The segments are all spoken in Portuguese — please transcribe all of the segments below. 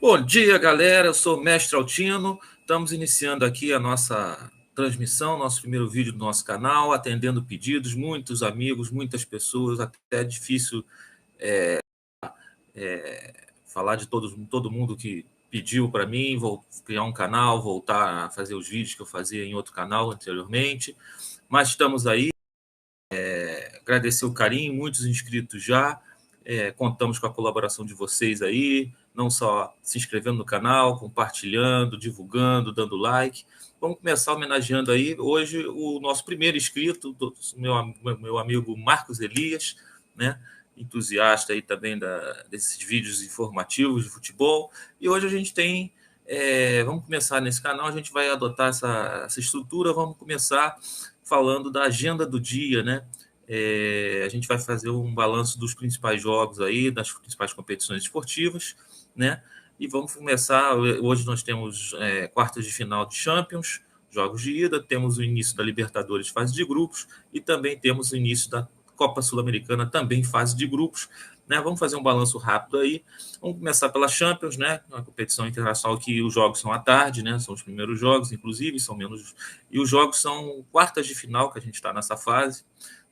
Bom dia, galera. Eu sou o Mestre Altino. Estamos iniciando aqui a nossa transmissão, nosso primeiro vídeo do nosso canal, atendendo pedidos, muitos amigos, muitas pessoas. Até é difícil falar de todo mundo que pediu para mim, vou criar um canal, voltar a fazer os vídeos que eu fazia em outro canal anteriormente. Mas estamos aí. Agradecer o carinho, muitos inscritos já. Contamos com a colaboração de vocês aí, não só se inscrevendo no canal, compartilhando, divulgando, dando like. Vamos começar homenageando aí hoje o nosso primeiro inscrito, meu amigo Marcos Elias, né? Entusiasta aí também desses vídeos informativos de futebol. E hoje a gente tem. Vamos começar nesse canal, a gente vai adotar essa estrutura, vamos começar falando da agenda do dia, né? A gente vai fazer um balanço dos principais jogos aí, das principais competições esportivas, né? E vamos começar. Hoje nós temos quartas de final de Champions, jogos de ida, temos o início da Libertadores, fase de grupos, e também temos o início da Copa Sul-Americana, também fase de grupos. Né? Vamos fazer um balanço rápido aí. Vamos começar pela Champions, né? Uma competição internacional que os jogos são à tarde, né? São os primeiros jogos, inclusive, são menos. E os jogos são quartas de final, que a gente está nessa fase.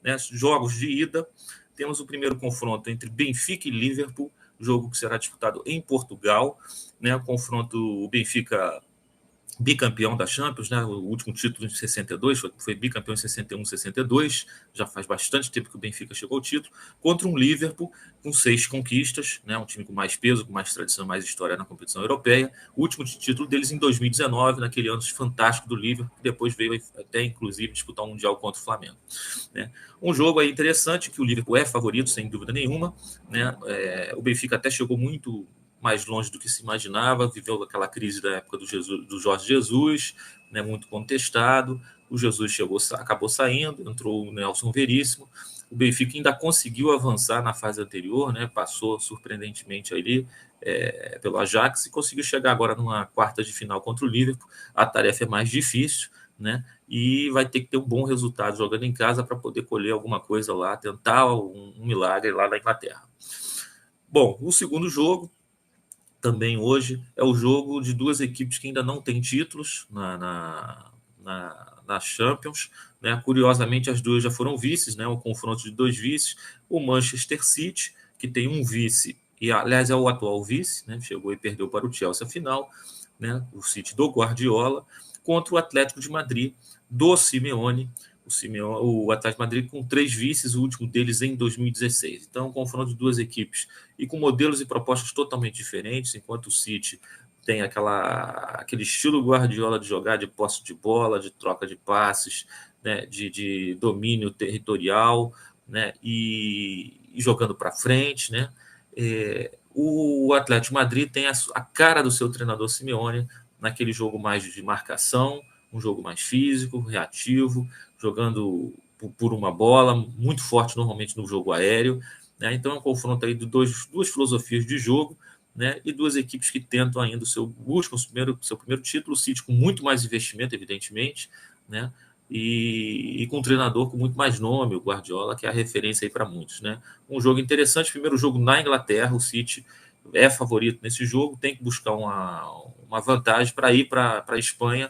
Né, jogos de ida, temos o primeiro confronto entre Benfica e Liverpool, jogo que será disputado em Portugal, né, o confronto, o Benfica bicampeão da Champions, né, o último título em 62, foi bicampeão em 61, 62, já faz bastante tempo que o Benfica chegou ao título, contra um Liverpool com 6 conquistas, né, um time com mais peso, com mais tradição, mais história na competição europeia, o último título deles em 2019, naquele ano fantástico do Liverpool, que depois veio até, inclusive, disputar um Mundial contra o Flamengo. Né. Um jogo aí interessante, que o Liverpool é favorito, sem dúvida nenhuma, né, o Benfica até chegou muito mais longe do que se imaginava, viveu aquela crise da época do Jorge Jesus, né, muito contestado. O Jesus acabou saindo, entrou o Nelson Veríssimo. O Benfica ainda conseguiu avançar na fase anterior, né, passou surpreendentemente ali pelo Ajax e conseguiu chegar agora numa quarta de final contra o Liverpool. A tarefa é mais difícil, né, e vai ter que ter um bom resultado jogando em casa para poder colher alguma coisa lá, tentar um milagre lá na Inglaterra. Bom, o segundo jogo também hoje é o jogo de duas equipes que ainda não têm títulos na Champions. Né? Curiosamente, as duas já foram vices, né? Um confronto de dois vices. O Manchester City, que tem um vice, e aliás é o atual vice, né? Chegou e perdeu para o Chelsea a final, né? O City do Guardiola, contra o Atlético de Madrid do Simeone, o Atlético de Madrid com 3 vices, o último deles em 2016. Então, um confronto de duas equipes e com modelos e propostas totalmente diferentes, enquanto o City tem aquele estilo Guardiola de jogar de posse de bola, de troca de passes, né, de domínio territorial, né, e jogando para frente. Né. O Atlético de Madrid tem a cara do seu treinador Simeone naquele jogo mais de marcação, um jogo mais físico, reativo, jogando por uma bola, muito forte normalmente no jogo aéreo. Né? Então é um confronto aí de duas filosofias de jogo, né? E duas equipes que tentam ainda buscam seu primeiro título, o City com muito mais investimento, evidentemente, né? E com um treinador com muito mais nome, o Guardiola, que é a referência aí para muitos. Né? Um jogo interessante, primeiro jogo na Inglaterra, o City é favorito nesse jogo, tem que buscar uma vantagem para ir para a Espanha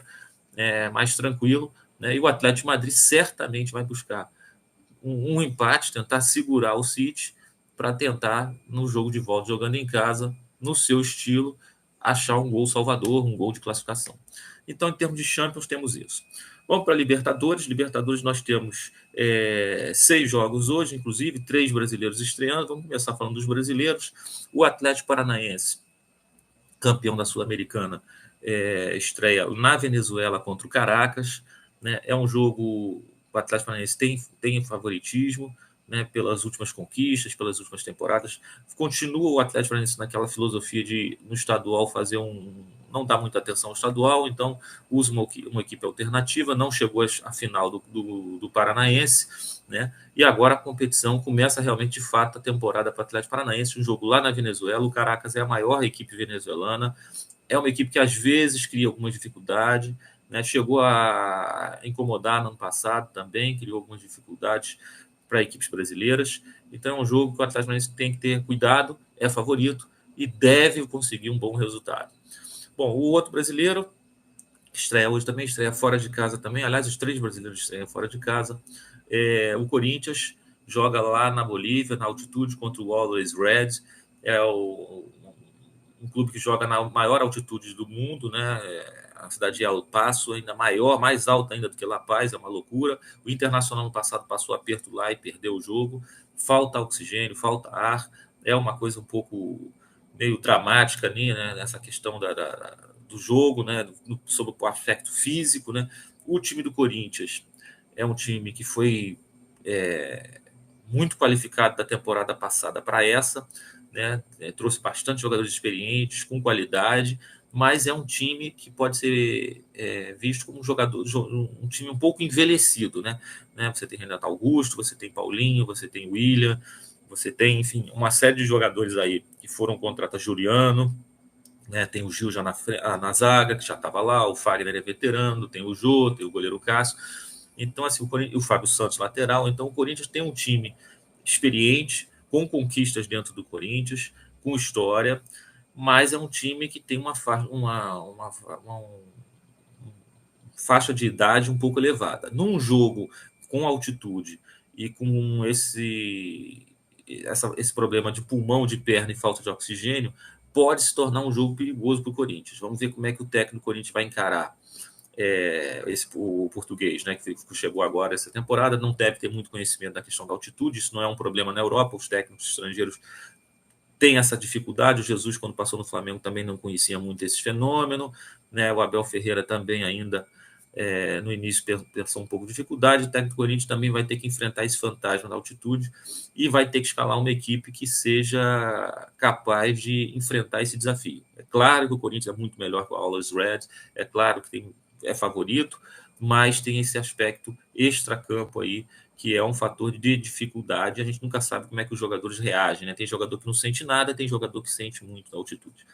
mais tranquilo, né? E o Atlético de Madrid certamente vai buscar um empate, tentar segurar o City para tentar, no jogo de volta, jogando em casa, no seu estilo, achar um gol salvador, um gol de classificação. Então, em termos de Champions, temos isso. Vamos para a Libertadores. Libertadores, nós temos 6 jogos hoje, inclusive, 3 brasileiros estreando. Vamos começar falando dos brasileiros. O Atlético Paranaense, campeão da Sul-Americana, estreia na Venezuela contra o Caracas. Né? É um jogo, o Atlético Paranaense tem favoritismo, né, pelas últimas conquistas, pelas últimas temporadas. Continua o Atlético Paranaense naquela filosofia de, no estadual, não dar muita atenção ao estadual, então usa uma equipe alternativa, não chegou à final do Paranaense, né? E agora a competição começa realmente, de fato, a temporada para o Atlético Paranaense, um jogo lá na Venezuela. O Caracas é a maior equipe venezuelana, é uma equipe que às vezes cria alguma dificuldade, né? Chegou a incomodar no ano passado também, criou algumas dificuldades para equipes brasileiras. Então é um jogo que o Atlético Paranaense tem que ter cuidado, é favorito, e deve conseguir um bom resultado. Bom, o outro brasileiro estreia hoje também, estreia fora de casa também. Aliás, os 3 brasileiros estreiam fora de casa. O Corinthians joga lá na Bolívia, na altitude, contra o Always Red. Um clube que joga na maior altitude do mundo, né? A cidade de El Paso, ainda maior, mais alta ainda do que La Paz, é uma loucura. O Internacional no passado passou aperto lá e perdeu o jogo. Falta oxigênio, falta ar. É uma coisa um pouco meio dramática ali, né? Nessa questão do jogo, né? Sobre o aspecto físico, né? O time do Corinthians é um time que foi muito qualificado da temporada passada para essa, né? Trouxe bastante jogadores experientes, com qualidade, mas é um time que pode ser visto como um time um pouco envelhecido, né? Você tem Renato Augusto, você tem Paulinho, você tem William, você tem, enfim, uma série de jogadores aí que foram contratados, Juliano, né? Tem o Gil já na zaga, que já estava lá, o Fagner é veterano, tem o Jô, tem o goleiro Cássio. Então, assim, o Fábio Santos lateral. Então, o Corinthians tem um time experiente, com conquistas dentro do Corinthians, com história, mas é um time que tem uma faixa de idade um pouco elevada. Num jogo com altitude e com esse problema de pulmão, de perna e falta de oxigênio, pode se tornar um jogo perigoso para o Corinthians. Vamos ver como é que o técnico do Corinthians vai encarar o português, né, que chegou agora essa temporada. Não deve ter muito conhecimento da questão da altitude, isso não é um problema na Europa, os técnicos estrangeiros têm essa dificuldade. O Jesus, quando passou no Flamengo, também não conhecia muito esse fenômeno, né? O Abel Ferreira também ainda no início pensou um pouco de dificuldade. O técnico do Corinthians também vai ter que enfrentar esse fantasma da altitude e vai ter que escalar uma equipe que seja capaz de enfrentar esse desafio. É claro que o Corinthians é muito melhor que o Always Red, é claro que é favorito, mas tem esse aspecto extracampo aí, que é um fator de dificuldade. A gente nunca sabe como é que os jogadores reagem, né? Tem jogador que não sente nada, tem jogador que sente muito na altitude.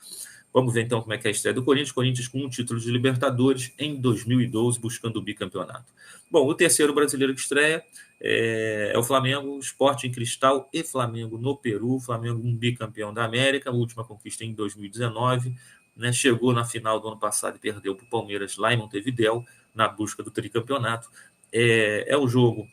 Vamos ver então como é que é a estreia do Corinthians. Corinthians com um título de Libertadores em 2012, buscando o bicampeonato. Bom, o terceiro brasileiro que estreia é o Flamengo, Sporting Cristal e Flamengo no Peru. Flamengo um bicampeão da América, a última conquista em 2019. Né? Chegou na final do ano passado e perdeu para o Palmeiras lá em Montevidéu, na busca do tricampeonato. É o jogo.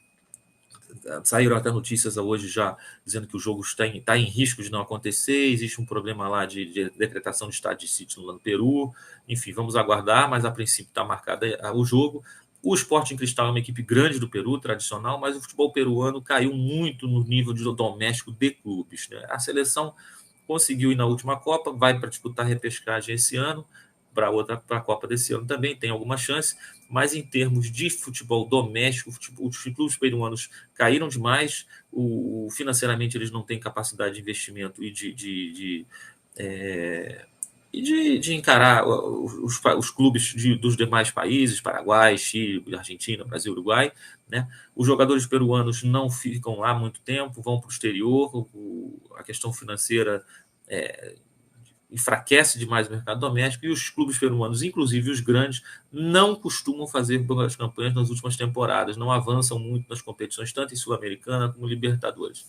Saíram até notícias hoje já dizendo que o jogo está em risco de não acontecer, existe um problema lá de decretação de estado de sítio lá no Peru. Enfim, vamos aguardar, mas a princípio está marcado o jogo. O Sporting Cristal é uma equipe grande do Peru, tradicional, mas o futebol peruano caiu muito no nível de doméstico de clubes. Né? A seleção conseguiu ir na última Copa, vai para disputar a repescagem esse ano, para a Copa desse ano também tem alguma chance, mas em termos de futebol doméstico, os clubes peruanos caíram demais, financeiramente eles não têm capacidade de investimento e de encarar os clubes dos demais países, Paraguai, Chile, Argentina, Brasil, Uruguai. Né? Os jogadores peruanos não ficam lá muito tempo, vão para o exterior, a questão financeira enfraquece demais o mercado doméstico, e os clubes peruanos, inclusive os grandes, não costumam fazer boas campanhas nas últimas temporadas, não avançam muito nas competições, tanto em Sul-Americana como Libertadores.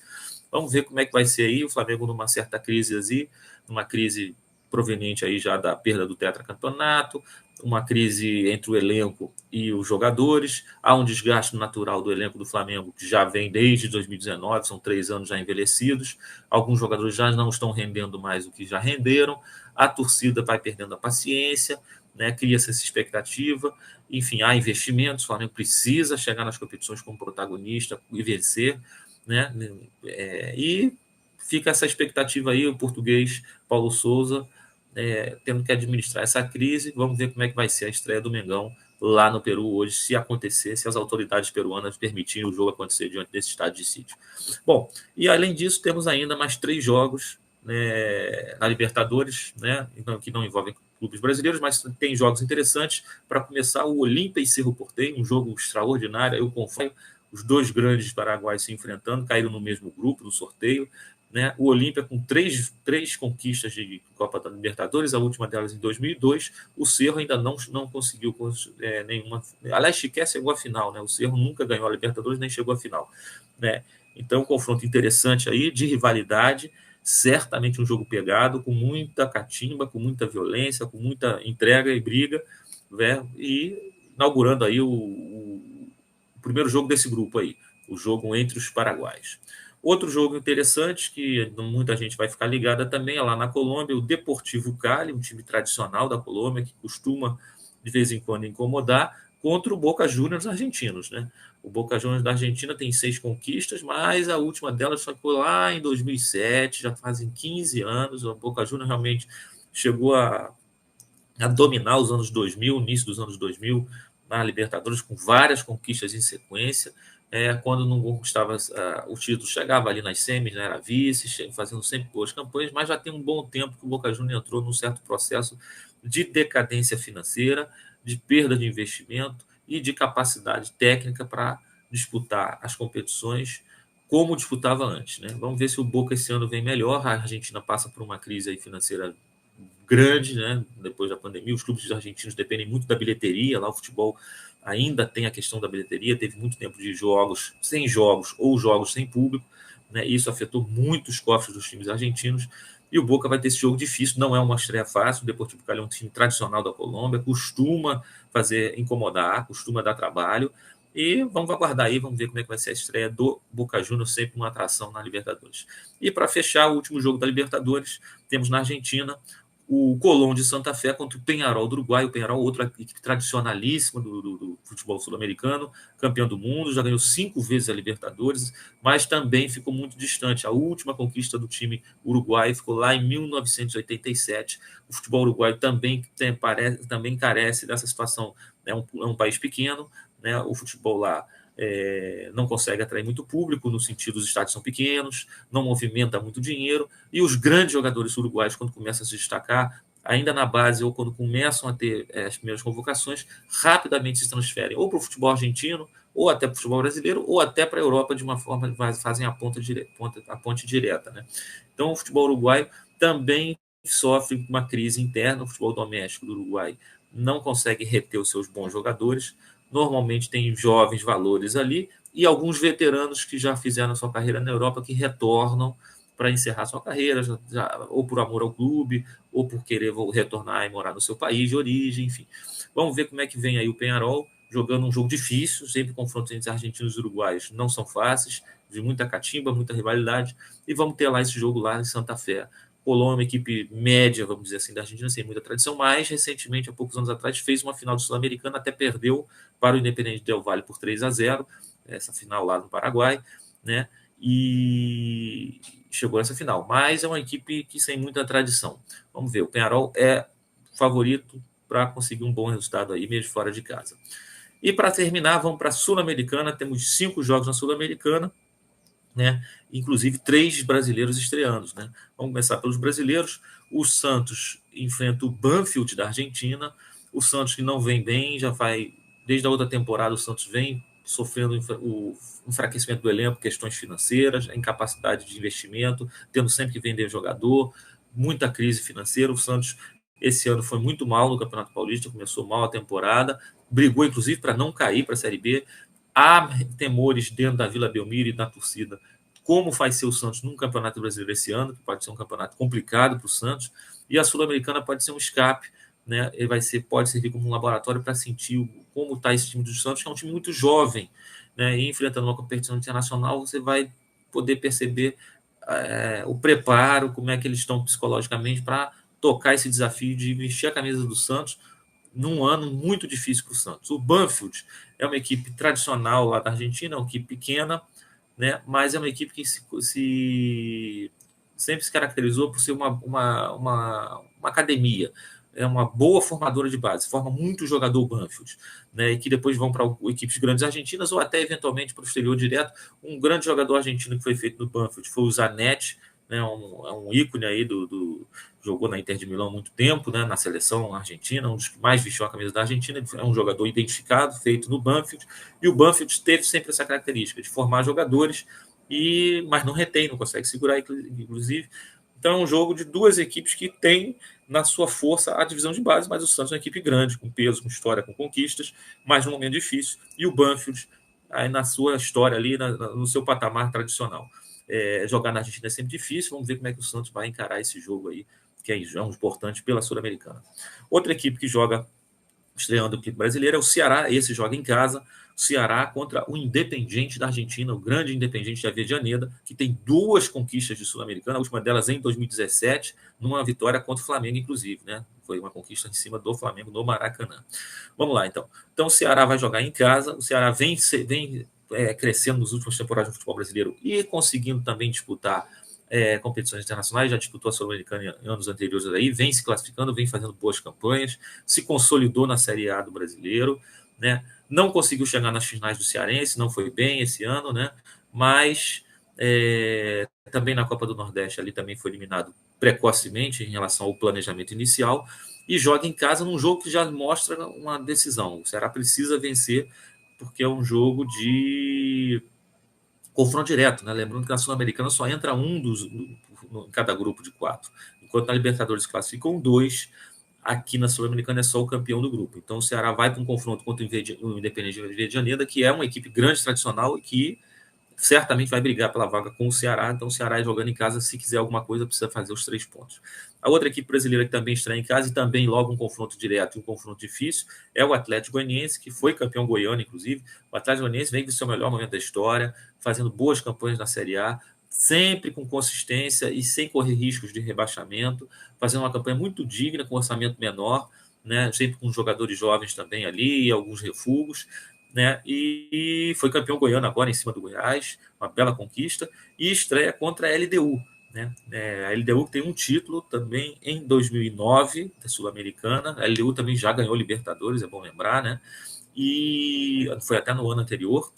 Vamos ver como é que vai ser aí, o Flamengo numa certa crise, numa crise proveniente aí já da perda do tetracampeonato, uma crise entre o elenco e os jogadores, há um desgaste natural do elenco do Flamengo, que já vem desde 2019, são 3 anos já envelhecidos, alguns jogadores já não estão rendendo mais o que já renderam, a torcida vai perdendo a paciência, né, cria-se essa expectativa, enfim, há investimentos, o Flamengo precisa chegar nas competições como protagonista e vencer, né, e fica essa expectativa aí, o português Paulo Souza tendo que administrar essa crise. Vamos ver como é que vai ser a estreia do Mengão lá no Peru hoje, se acontecer, se as autoridades peruanas permitirem o jogo acontecer diante desse estado de sítio. Bom, e além disso, temos ainda mais 3 jogos, né, na Libertadores, né, que não envolvem clubes brasileiros, mas tem jogos interessantes. Para começar, o Olímpia e Cerro Porteño, um jogo extraordinário. Eu confio, os 2 grandes paraguaios se enfrentando, caíram no mesmo grupo no sorteio. Né? O Olímpia com três conquistas de Copa da Libertadores, a última delas em 2002. O Cerro ainda não conseguiu nenhuma. Aliás, sequer chegou à final. Né? O Cerro nunca ganhou a Libertadores, nem chegou à final. Né? Então, um confronto interessante aí, de rivalidade. certamente um jogo pegado, com muita catimba, com muita violência, com muita entrega e briga, né? E inaugurando aí o primeiro jogo desse grupo aí, o jogo entre os paraguaios. Outro jogo interessante, que muita gente vai ficar ligada também, é lá na Colômbia, o Deportivo Cali, um time tradicional da Colômbia, que costuma, de vez em quando, incomodar, contra o Boca Juniors argentinos, né? O Boca Juniors da Argentina tem 6 conquistas, mas a última delas só foi lá em 2007, já fazem 15 anos. O Boca Juniors realmente chegou a dominar os anos 2000, início dos anos 2000, na Libertadores, com várias conquistas em sequência. Quando não conquistava o título, chegava ali nas semis, né, era vice, fazendo sempre boas campanhas, mas já tem um bom tempo que o Boca Juniors entrou num certo processo de decadência financeira, de perda de investimento e de capacidade técnica para disputar as competições como disputava antes, né? Vamos ver se o Boca esse ano vem melhor. A Argentina passa por uma crise aí financeira grande, né? Depois da pandemia, os clubes argentinos dependem muito da bilheteria. Lá o futebol ainda tem a questão da bilheteria, teve muito tempo de jogos sem jogos ou jogos sem público, né? Isso afetou muito os cofres dos times argentinos. E o Boca vai ter esse jogo difícil, não é uma estreia fácil. O Deportivo Cali é um time tradicional da Colômbia, costuma incomodar, costuma dar trabalho. E vamos aguardar aí, vamos ver como é que vai ser a estreia do Boca Juniors, sempre uma atração na Libertadores. E para fechar o último jogo da Libertadores, temos na Argentina o Colón de Santa Fé contra o Peñarol do Uruguai. O Peñarol, outra equipe tradicionalíssima do futebol sul-americano, campeão do mundo, já ganhou 5 vezes a Libertadores, mas também ficou muito distante. A última conquista do time uruguaio ficou lá em 1987. O futebol uruguaio também carece dessa situação. É um país pequeno, né? O futebol lá não consegue atrair muito público, no sentido dos estádios são pequenos, não movimenta muito dinheiro, e os grandes jogadores uruguaios, quando começam a se destacar, ainda na base ou quando começam a ter as primeiras convocações, rapidamente se transferem ou para o futebol argentino, ou até para o futebol brasileiro, ou até para a Europa, de uma forma que fazem a ponte direta, né? Então o futebol uruguaio também sofre uma crise interna. O futebol doméstico do Uruguai não consegue reter os seus bons jogadores. Normalmente tem jovens valores ali e alguns veteranos que já fizeram sua carreira na Europa que retornam para encerrar sua carreira, ou por amor ao clube, ou por querer retornar e morar no seu país de origem, enfim. Vamos ver como é que vem aí o Peñarol, jogando um jogo difícil, sempre confrontos entre argentinos e uruguaios não são fáceis, de muita catimba, muita rivalidade, e vamos ter lá esse jogo lá em Santa Fé. Colón é uma equipe média, vamos dizer assim, da Argentina, sem muita tradição, mas recentemente, há poucos anos atrás, fez uma final de Sul-Americana, até perdeu para o Independente Del Valle por 3-0, essa final lá no Paraguai, né? E chegou nessa final. Mas é uma equipe que sem muita tradição. Vamos ver, o Peñarol é favorito para conseguir um bom resultado aí, mesmo fora de casa. E para terminar, vamos para a Sul-Americana. Temos 5 jogos na Sul-Americana, né? Inclusive 3 brasileiros estreando, né? Vamos começar pelos brasileiros. O Santos enfrenta o Banfield da Argentina. O Santos, que não vem bem, já vai desde a outra temporada. O Santos vem sofrendo o enfraquecimento do elenco, questões financeiras, a incapacidade de investimento, tendo sempre que vender jogador, muita crise financeira. O Santos esse ano foi muito mal no Campeonato Paulista, começou mal a temporada, brigou inclusive para não cair para a Série B. Há temores dentro da Vila Belmiro e da torcida como vai ser o Santos num Campeonato Brasileiro esse ano, que pode ser um campeonato complicado para o Santos, e a Sul-Americana pode ser um escape, né? Ele pode servir como um laboratório para sentir como está esse time do Santos, que é um time muito jovem, né? E enfrentando uma competição internacional, você vai poder perceber o preparo, como é que eles estão psicologicamente para tocar esse desafio de vestir a camisa do Santos num ano muito difícil para o Santos. O Banfield é uma equipe tradicional lá da Argentina, é uma equipe pequena, né? Mas é uma equipe que sempre se caracterizou por ser uma academia, é uma boa formadora de base, forma muito jogador Banfield, né? E que depois vão para equipes grandes argentinas ou até eventualmente para o exterior direto. Um grande jogador argentino que foi feito no Banfield foi o Zanetti, né? Um ícone aí jogou na Inter de Milão há muito tempo, né? Na seleção argentina, um dos que mais vestiu a camisa da Argentina. É um jogador identificado, feito no Banfield, e o Banfield teve sempre essa característica de formar jogadores, mas não retém, não consegue segurar, inclusive. Então é um jogo de 2 equipes que têm na sua força a divisão de base, mas o Santos é uma equipe grande, com peso, com história, com conquistas, mas num momento difícil, e o Banfield aí na sua história ali, no seu patamar tradicional. jogar na Argentina é sempre difícil. Vamos ver como é que o Santos vai encarar esse jogo aí, que é um importante pela Sul-Americana. Outra equipe que joga estreando o equipe brasileira é o Ceará. Esse joga em casa. O Ceará contra o Independiente da Argentina, o grande Independiente de Avejaneda, que tem 2 conquistas de Sul-Americana, a última delas em 2017, numa vitória contra o Flamengo, inclusive, né? Foi uma conquista em cima do Flamengo no Maracanã. Vamos lá, então. Então, o Ceará vai jogar em casa. O Ceará vem crescendo nas últimas temporadas do futebol brasileiro e conseguindo também disputar competições internacionais, já disputou a Sul-Americana em anos anteriores aí, vem se classificando, vem fazendo boas campanhas, se consolidou na Série A do brasileiro, né? Não conseguiu chegar nas finais do Cearense, não foi bem esse ano, né? Mas também na Copa do Nordeste ali também foi eliminado precocemente em relação ao planejamento inicial e joga em casa num jogo que já mostra uma decisão. O Ceará precisa vencer porque é um jogo de confronto direto, né? Lembrando que na Sul-Americana só entra um em cada grupo de 4, enquanto na Libertadores classificam 2, aqui na Sul-Americana é só o campeão do grupo. Então o Ceará vai para um confronto contra o Independiente de Janeiro, que é uma equipe grande, tradicional e que certamente vai brigar pela vaga com o Ceará. Então o Ceará jogando em casa, se quiser alguma coisa, precisa fazer os 3 pontos. A outra equipe brasileira que também estreia em casa e também logo um confronto direto e um confronto difícil é o Atlético Goianiense, que foi campeão goiano, inclusive. O Atlético Goianiense vem do seu melhor momento da história, fazendo boas campanhas na Série A, sempre com consistência e sem correr riscos de rebaixamento, fazendo uma campanha muito digna, com orçamento menor, né? Sempre com jogadores jovens também ali, alguns refugos, né? E foi campeão goiano agora em cima do Goiás, uma bela conquista, e estreia contra a LDU. Né? A LDU tem um título também em 2009 da Sul-Americana. A LDU também já ganhou Libertadores, é bom lembrar, né? E foi até no ano anterior.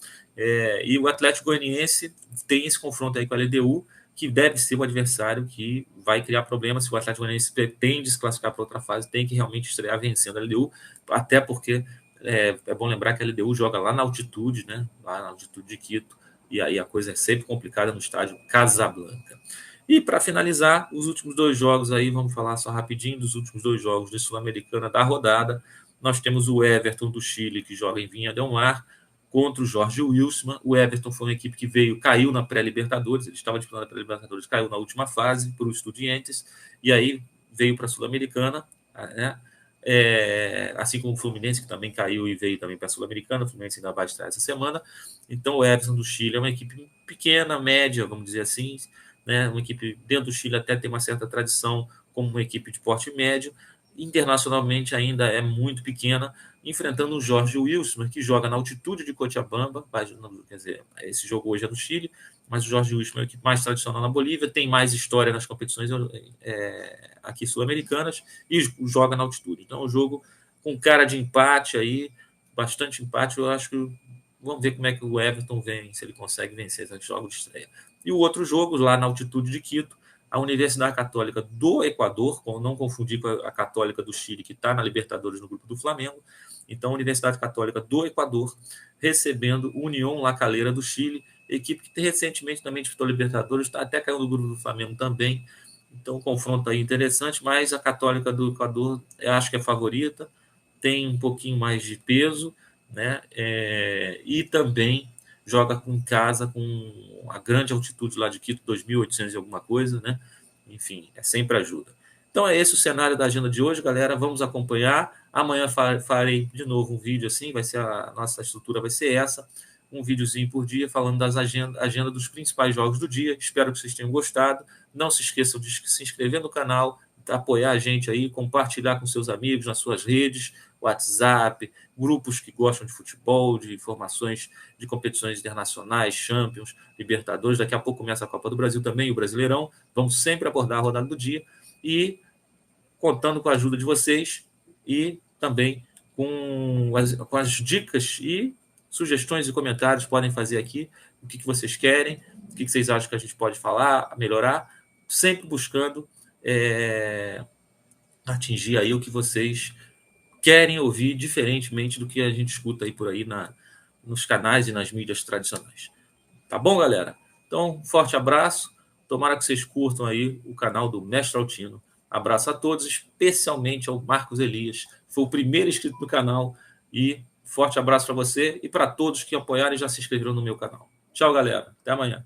E o Atlético Goianiense tem esse confronto aí com a LDU, que deve ser o adversário que vai criar problemas. Se o Atlético Goianiense pretende se classificar para outra fase, tem que realmente estrear vencendo a LDU, até porque é bom lembrar que a LDU joga lá na altitude, né? Lá na altitude de Quito, e aí a coisa é sempre complicada no estádio Casablanca. E para finalizar, os últimos 2 jogos aí, vamos falar só rapidinho dos últimos 2 jogos de Sul-Americana da rodada. Nós temos o Everton do Chile, que joga em Vinha del Mar, contra o Jorge Wilstermann. O Everton foi uma equipe que caiu na pré-Libertadores, ele estava disputando a pré-Libertadores, caiu na última fase para o Estudiantes, e aí veio para a Sul-Americana, né? Assim como o Fluminense, que também caiu e veio também para a Sul-Americana. O Fluminense ainda vai estar essa semana. Então o Everton do Chile é uma equipe pequena, média, vamos dizer assim, né? Uma equipe dentro do Chile até tem uma certa tradição como uma equipe de porte médio, internacionalmente ainda é muito pequena, enfrentando o Jorge Wilstermann, que joga na altitude de Cochabamba. Quer dizer, esse jogo hoje é no Chile, mas o Jorge Wilstermann é a equipe mais tradicional na Bolívia, tem mais história nas competições aqui sul-americanas e joga na altitude. Então, o jogo com cara de empate aí, bastante empate. Eu acho que vamos ver como é que o Everton vem, se ele consegue vencer esse jogo de estreia. E o outro jogo, lá na altitude de Quito, a Universidade Católica do Equador, não confundir com a Católica do Chile, que está na Libertadores no grupo do Flamengo. Então, a Universidade Católica do Equador recebendo o União La Calera do Chile, equipe que recentemente também disputou Libertadores, até caiu no grupo do Flamengo também. Então, um confronto aí interessante, mas a Católica do Equador eu acho que é favorita, tem um pouquinho mais de peso, né? E também joga em casa com a grande altitude lá de Quito, 2.800 e alguma coisa, né? Enfim, sempre ajuda. Então é esse o cenário da agenda de hoje, galera. Vamos acompanhar. Amanhã farei de novo um vídeo assim, vai ser a nossa estrutura vai ser essa, um videozinho por dia falando das agenda dos principais jogos do dia. Espero que vocês tenham gostado. Não se esqueçam de se inscrever no canal, apoiar a gente aí, compartilhar com seus amigos nas suas redes, WhatsApp, grupos que gostam de futebol, de informações de competições internacionais, Champions, Libertadores. Daqui a pouco começa a Copa do Brasil também, o Brasileirão. Vamos sempre abordar a rodada do dia e contando com a ajuda de vocês e também com as dicas e sugestões e comentários. Podem fazer aqui o que vocês querem, o que vocês acham que a gente pode falar, melhorar, sempre buscando atingir aí o que vocês querem ouvir, diferentemente do que a gente escuta aí por aí nos canais e nas mídias tradicionais. Tá bom, galera? Então, forte abraço. Tomara que vocês curtam aí o canal do Mestre Altino. Abraço a todos, especialmente ao Marcos Elias. Foi o primeiro inscrito no canal. E forte abraço para você e para todos que apoiaram e já se inscreveram no meu canal. Tchau, galera. Até amanhã.